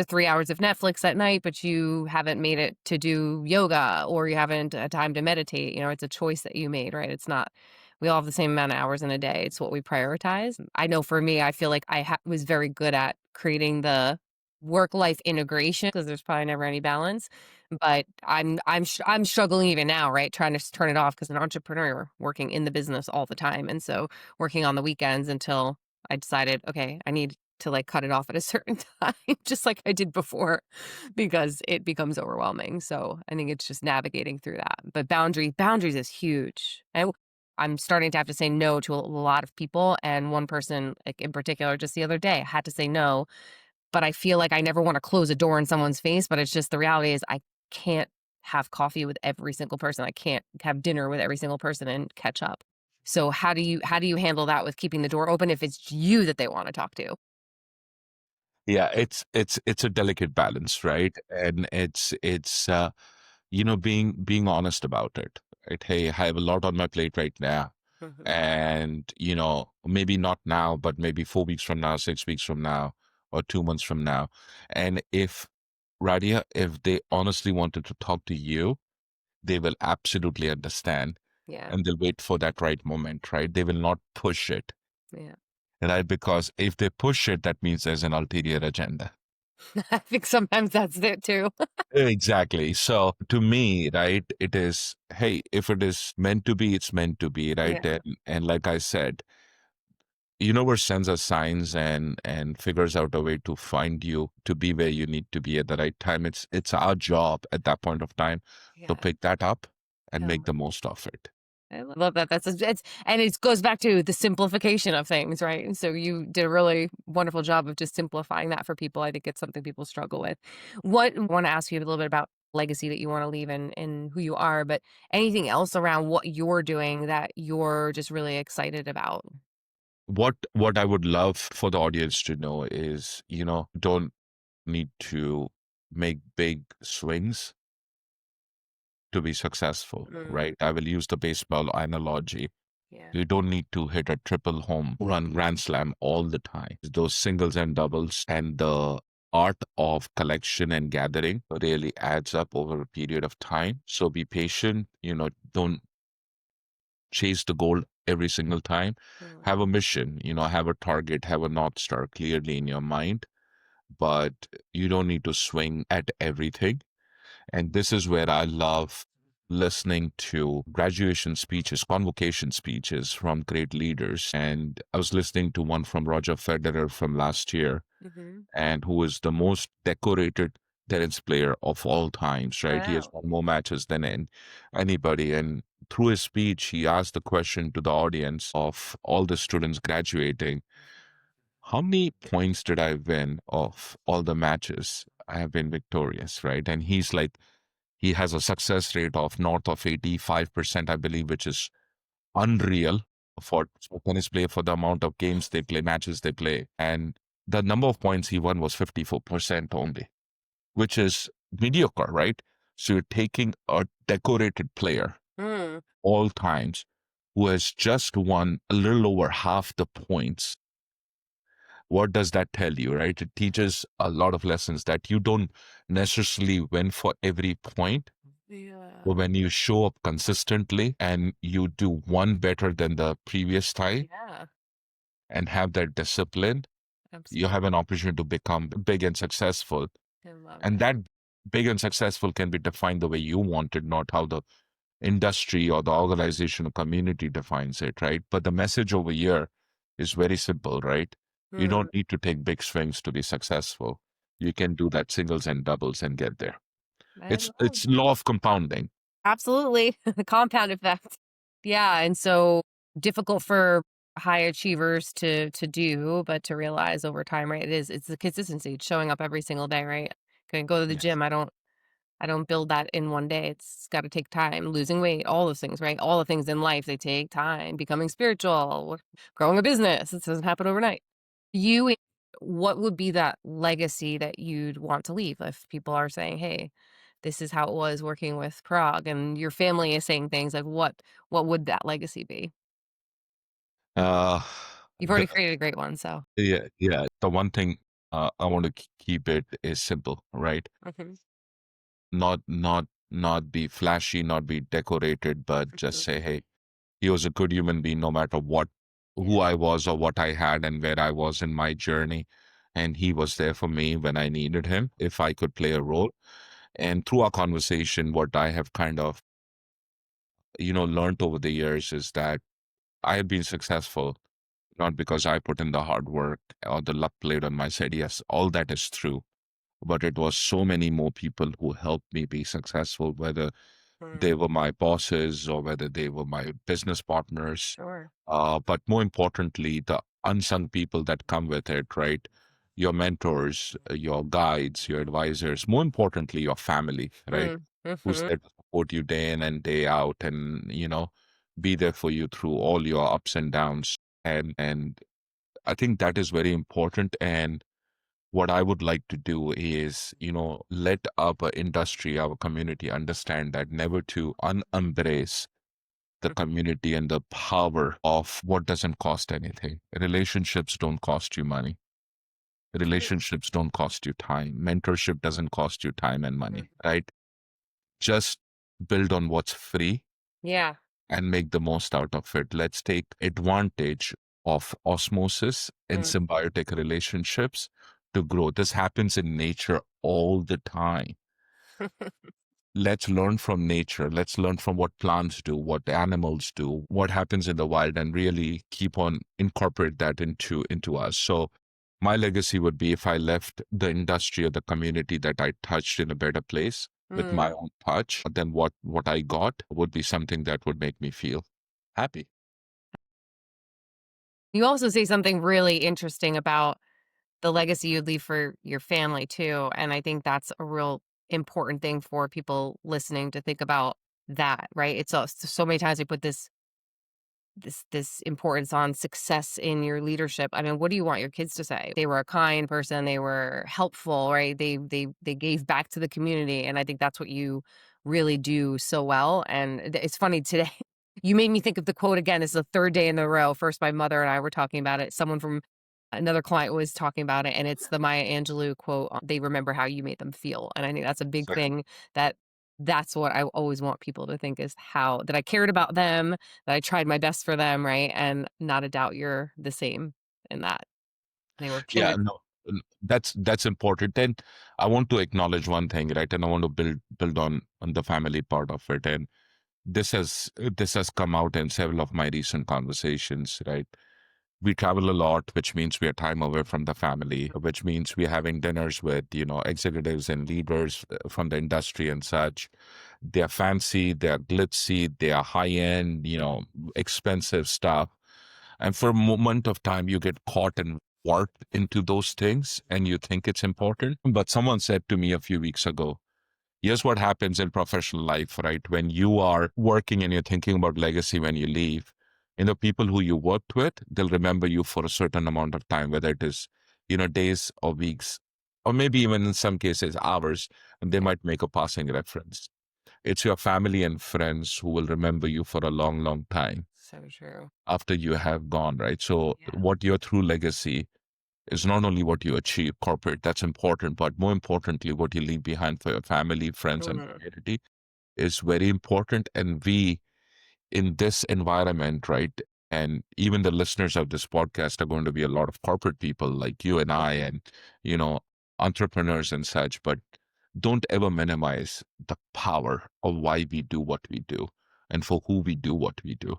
3 hours of Netflix at night, but you haven't made it to do yoga or you haven't had time to meditate, it's a choice that you made, right? It's not we all have the same amount of hours in a day. It's what we prioritize. I know for me, I feel like was very good at creating the work-life integration because there's probably never any balance, but I'm struggling even now, right? Trying to turn it off because an entrepreneur working in the business all the time, and so working on the weekends until I decided, okay, I need to like cut it off at a certain time, just like I did before, because it becomes overwhelming. So I think it's just navigating through that. But boundaries is huge. I'm starting to have to say no to a lot of people. And one person, like in particular, just the other day, I had to say no, but I feel like I never want to close a door in someone's face. But it's just the reality is I can't have coffee with every single person. I can't have dinner with every single person and catch up. So how do you handle that with keeping the door open if it's you that they want to talk to? Yeah, it's a delicate balance, right? And being honest about it. Right? Hey, I have a lot on my plate right now. Mhm. And, maybe not now, but maybe 4 weeks from now, 6 weeks from now, or 2 months from now. And if Radia, if they honestly wanted to talk to you, they will absolutely understand Yeah, and they'll wait for that right moment, right? They will not push it, yeah. right? Because if they push it, that means there's an ulterior agenda. I think sometimes that's it too. Exactly. So to me, right, it is, hey, if it is meant to be, it's meant to be, right? Yeah, And like I said, universe sends us signs and figures out a way to find you to be where you need to be at the right time. It's our job at that point of time to yeah. pick that up and I make the most of it. love that. It's and it goes back to the simplification of things, right? And so you did a really wonderful job of just simplifying that for people. I think it's something people struggle with. What I want to ask you a little bit about legacy that you want to leave and who you are, but anything else around what you're doing that you're just really excited about? What I would love for the audience to know is, don't need to make big swings to be successful, Mm, right? I will use the baseball analogy. yeah. You don't need to hit a triple home run grand slam all the time. Those singles and doubles and the art of collection and gathering really adds up over a period of time. So be patient, don't chase the goal every single time. Mm, Have a mission, have a target, have a North Star clearly in your mind, but you don't need to swing at everything. And this is where I love listening to graduation speeches, convocation speeches from great leaders. And I was listening to one from Roger Federer from last year, mhm. and who is the most decorated tennis player of all times, right? He has Wow. won more matches than anybody. And through his speech, he asked the question to the audience of all the students graduating, how many points did I win of all the matches I have been victorious, right? And he's like, he has a success rate of north of 85%, I believe, which is unreal for tennis player for the amount of games they play, matches they play. And the number of points he won was 54% only, which is mediocre, right? So you're taking a decorated player Mm, all times who has just won a little over half the points. What does that tell you, right? It teaches a lot of lessons that you don't necessarily win for every point. yeah. But when you show up consistently and you do one better than the previous time Yeah, and have that discipline, you absolutely. have an opportunity to become big and successful. I love And it. that big and successful can be defined the way you want it, not how the industry or the organization or community defines it, right? But the message over here is very simple, right? You Mm, don't need to take big swings to be successful. You can do that singles and doubles and get there. I love It's law of compounding. absolutely. The compound effect. Yeah, and so difficult for high achievers to do, but to realize over time, right? It's the consistency, it's showing up every single day, right? Can go to the Yes. gym. I don't build that in one day. It's got to take time. Losing weight, all those things, right? All the things in life, they take time. Becoming spiritual, growing a business, it doesn't happen overnight. You, what would be that legacy that you'd want to leave if people are saying, "Hey, this is how it was working with Prague," and your family is saying things like, what would that legacy be? Uh, You've the already created a great one, so. Yeah, yeah. The one thing I want to keep it is simple, right? Mhm, Not be flashy, not be decorated, but just mhm. say, hey, he was a good human being, no matter Yeah. who I was or what I had and where I was in my journey. And he was there for me when I needed him, if I could play a role. And through our conversation, what I have kind of, learned over the years is that I have been successful not because I put in the hard work or the luck played on my side. Yes, all that is true. But it was so many more people who helped me be successful, whether Mm, they were my bosses or whether they were my business partners. sure. But more importantly, the unsung people that come with it, right? Your mentors, your guides, your advisors, more importantly, your family, right? Mm, Who's mhm. there to support you day in and day out and, be there for you through all your ups and downs. And I think that is very important. And what I would like to do is, let our industry, our community understand that never to unembrace the community and the power of what doesn't cost anything. Relationships don't cost you money. Relationships don't cost you time. Mentorship doesn't cost you time and money, Mhm. right? Just build on what's free Yeah. and make the most out of it. Let's take advantage of osmosis and Mm. symbiotic relationships to grow. This happens in nature all the time. Let's learn from nature. Let's learn from what plants do, what animals do, what happens in the wild, and really keep on incorporate that into us. So my legacy would be if I left the industry or the community that I touched in a better place with my Mm. own touch, then what I got would be something that would make me feel happy. You also say something really interesting about the legacy you'd leave for your family too, and I think that's a real important thing for people listening to think about that, right? It's so many times we put this importance on success in your leadership. I mean, what do you want your kids to say? They were a kind person, they were helpful, right? They gave back to the community, and I think that's what you really do so well. And it's funny today. You made me think of the quote again. It's the third day in a row. First, my mother and I were talking about it. Someone from another client was talking about it, and it's the Maya Angelou quote. They remember how you made them feel, and I think that's a big Exactly. thing. That's what I always want people to think is how that I cared about them, that I tried my best for them, right? And not a doubt you're the same in that. They were Yeah, kindred. no, that's important. And I want to acknowledge one thing, right? And I want to build on the family part of it. And this has come out in several of my recent conversations, right? We travel a lot, which means we are time away from the family, which means we're having dinners with, executives and leaders from the industry and such. They're fancy, they're glitzy, they are high end, expensive stuff. And for a moment of time, you get caught and warped into those things and you think it's important. But someone said to me a few weeks ago, here's what happens in professional life, right? When you are working and you're thinking about legacy when you leave, people who you worked with, they'll remember you for a certain amount of time, whether it is, days or weeks, or maybe even in some cases, hours, and they Yeah, might make a passing reference. It's your family and friends who will remember you for a long, long time so true. after you have gone, right? So, Yeah. what your true legacy is not only what you achieve corporate, that's important, but more importantly, what you leave behind for your family, friends, and Mm, community is very important. And we, in this environment, right, and even the listeners of this podcast are going to be a lot of corporate people like you and I, and, you know, entrepreneurs and such, but don't ever minimize the power of why we do what we do and for who we do what we do.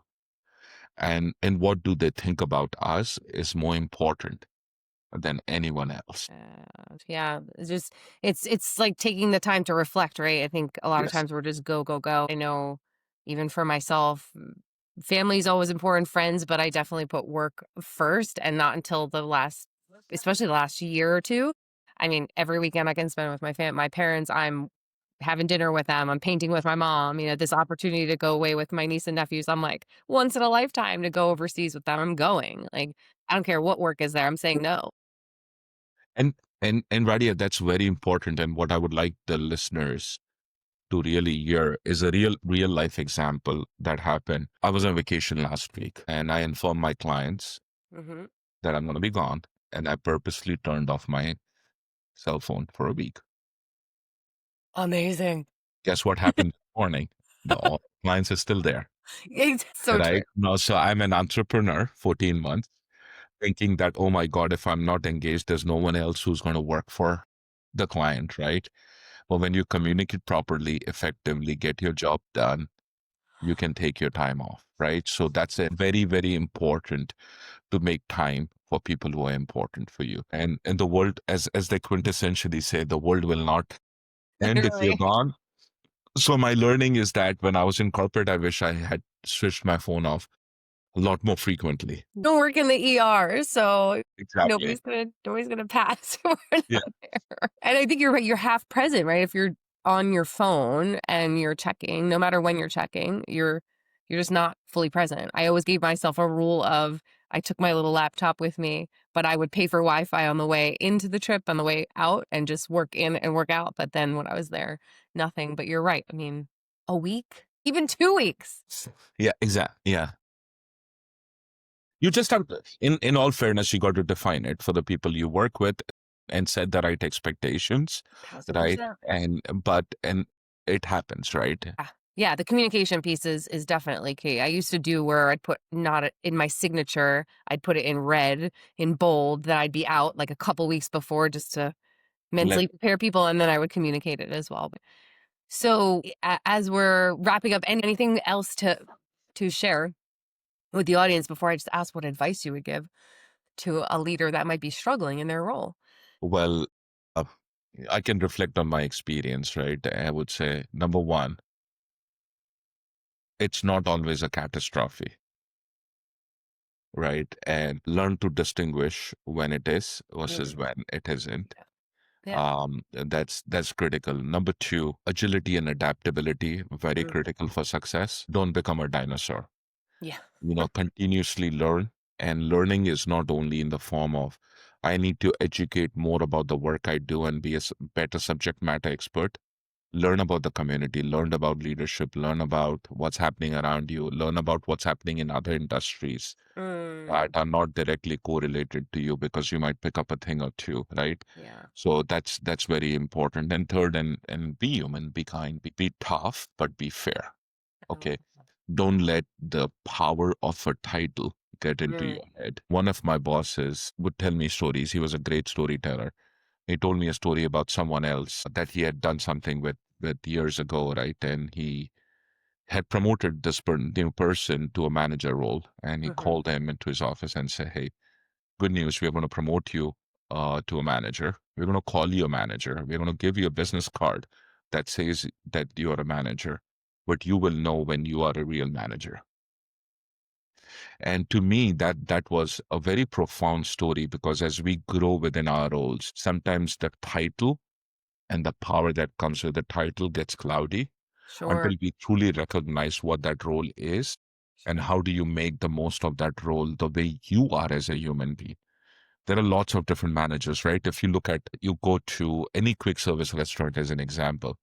And what do they think about us is more important than anyone else. yeah, it's like taking the time to reflect, right? I think a lot of Yes. times we're just go, go, go. I know even for myself, family is always important, friends, but I definitely put work first and not until the last, especially the last year or two. I mean, every weekend I can spend with my parents, I'm having dinner with them, I'm painting with my mom, this opportunity to go away with my niece and nephews. I'm like, once in a lifetime to go overseas with them. I'm going. Like, I don't care what work is there. I'm saying no. And Radia, that's very important. And what I would like the listeners to really hear is a real life example that happened. I was on vacation last week and I informed my clients Hmm. that I'm going to be gone. And I purposely turned off my cell phone for a week. Amazing. Guess what happened this morning? The all clients are still there. It's so true. Right. No, so I'm an entrepreneur, 14 months, thinking that, oh my God, if I'm not engaged, there's no one else who's going to work for the client, right? But when you communicate properly, effectively, get your job done, you can take your time off, right? So that's a very, very important to make time for people who are important for you. And the world, as they quintessentially say, the world will not end if you're Literally. gone, So my learning is that when I was in corporate, I wish I had switched my phone off a lot more frequently. Don't work in the ER, so Exactly. nobody's gonna pass. We're Yeah. not there. And I think you're right, you're half present, right? If you're on your phone and you're checking, no matter when you're checking, you're just not fully present. I always gave myself a rule of I took my little laptop with me, but I would pay for Wi-Fi on the way into the trip, on the way out, and just work in and work out. But then when I was there, nothing. But you're right. I mean, a week, even 2 weeks. Yeah, exactly. Yeah. You just have to, in all fairness, you got to define it for the people you work with and set the right expectations, right? 1,000%. And it happens, right? Yeah. Yeah, the communication piece is definitely key. I used to do where I'd put not in my signature, I'd put it in red, in bold, that I'd be out like a couple weeks before just to Let mentally prepare people, and then I would communicate it as well. So, as we're wrapping up, anything else to share with the audience before I just ask what advice you would give to a leader that might be struggling in their role? well, uh, I can reflect on my experience, right? I would say number one, it's not always a catastrophe, right? And learn to distinguish when it is versus Mm, when it isn't. yeah. Yeah. That's critical. Number two, agility and adaptability, very Mm, critical for success. Don't become a dinosaur. yeah. Continuously learn. And learning is not only in the form of, I need to educate more about the work I do and be a better subject matter expert. Learn about the community, learn about leadership, learn about what's happening around you, learn about what's happening in other industries that Mm, are not directly correlated to you because you might pick up a thing or two, right? yeah. So that's very important. And third, and be human, be kind, be tough, but be fair. I love Okay. that. Don't let the power of a title get into Mm, your head. One of my bosses would tell me stories. He was a great storyteller. He told me a story about someone else that he had done something with years ago, right? And he had promoted this new person to a manager role, and he mhm, called him into his office and said, "Hey, good news, we're going to promote you to a manager. We're going to call you a manager. We're going to give you a business card that says that you are a manager, but you will know when you are a real manager." And to me, that was a very profound story because as we grow within our roles, sometimes the title and the power that comes with the title gets cloudy until sure. we truly recognize what that role is and Sure. how do you make the most of that role the way you are as a human being. There are lots of different managers, right? If you look at, you go to any quick service restaurant as an example,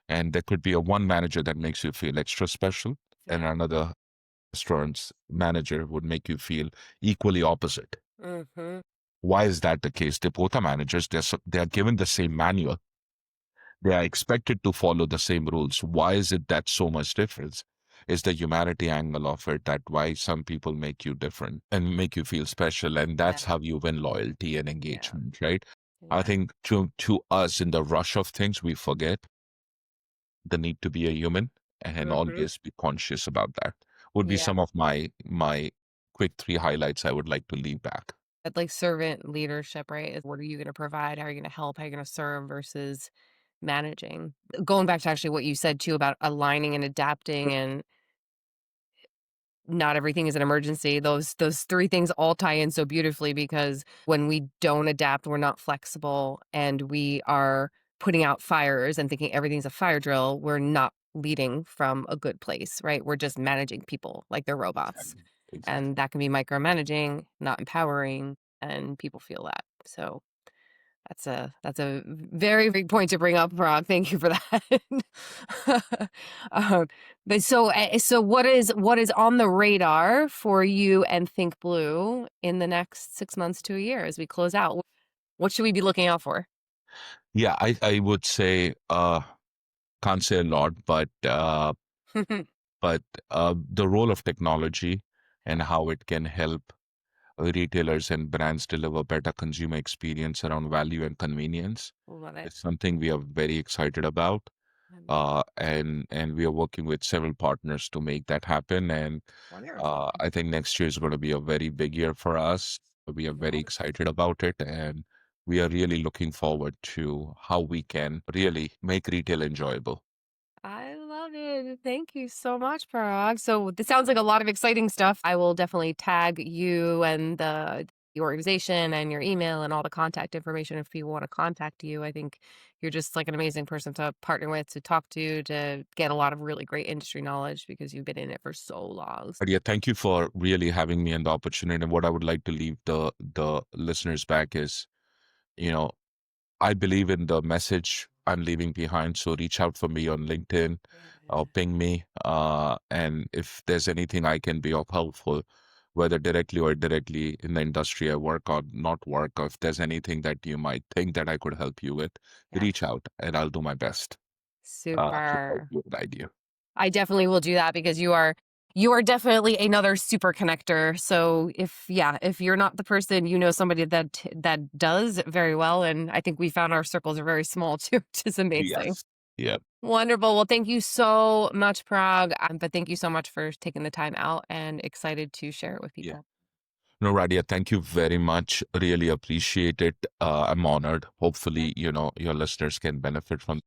and there could be a one manager that makes you feel extra special, and Yeah. another restaurant's manager would make you feel equally opposite. Mhm. Why is that the case? They both are managers. They are given the same manual. They are expected to follow the same rules. Why is it that so much difference? Is the humanity angle of it that why some people make you different and make you feel special, and Yeah. that's how you win loyalty and Yeah. engagement, right? I Yeah. think to us in the rush of things, we forget the need to be a human and Mhm. always be conscious about that. Would be Yeah. some of my quick three highlights I would like to leave back. But, like, servant leadership, right, is what are you gonna provide? How are you gonna help? How are you gonna serve versus managing? Going back to actually what you said too about aligning and adapting and not everything is an emergency. Those 3 things all tie in so beautifully because when we don't adapt, we're not flexible, and we are putting out fires and thinking everything's a fire drill, we're not leading from a good place, right? We're just managing people like they're robots, Exactly. and Exactly. that can be micromanaging, not empowering, and people feel that. So that's a very big point to bring up, Rob. Thank you for that. But so what is on the radar for you and Think Blue in the next 6 months to a year as we close out? What should we be looking out for? Yeah, I would say can't say a lot, but the role of technology and Yeah, how it can help retailers and brands deliver better consumer experience around value and convenience love it. is something we are very excited about. I love it. And we are working with several partners to make that happen. And Wonderful. I think next year is going to be a very big year for us. We are very Yes. excited about it, and we are really looking forward to how we can really make retail enjoyable. Thank you so much, Parag. So this sounds like a lot of exciting stuff. I will definitely tag you and the organization and your email and all the contact information if people want to contact you. I think you're just like an amazing person to partner with, to talk to get a lot of really great industry knowledge because you've been in it for so long. But yeah, thank you for really having me and the opportunity. And what I would like to leave the listeners back is, you know, I believe in the message I'm leaving behind. So reach out for me on LinkedIn or ping me. And if there's anything I can be of helpful, whether directly or indirectly in the industry I work or not work, or if there's anything that you might think that I could help you with, Yeah. reach out and I'll do my best to help Super. you with the idea. I definitely will do that because you are definitely another super connector. So if you're not the person, you know somebody that does very well, and I think we found our circles are very small too, which is amazing. Yes. Yeah. Wonderful. Well, thank you so much, Parag. But thank you so much for taking the time out and excited to share it with Yeah. people. No, Radia, thank you very much. Really appreciate it. I'm honored. Hopefully, your listeners can benefit from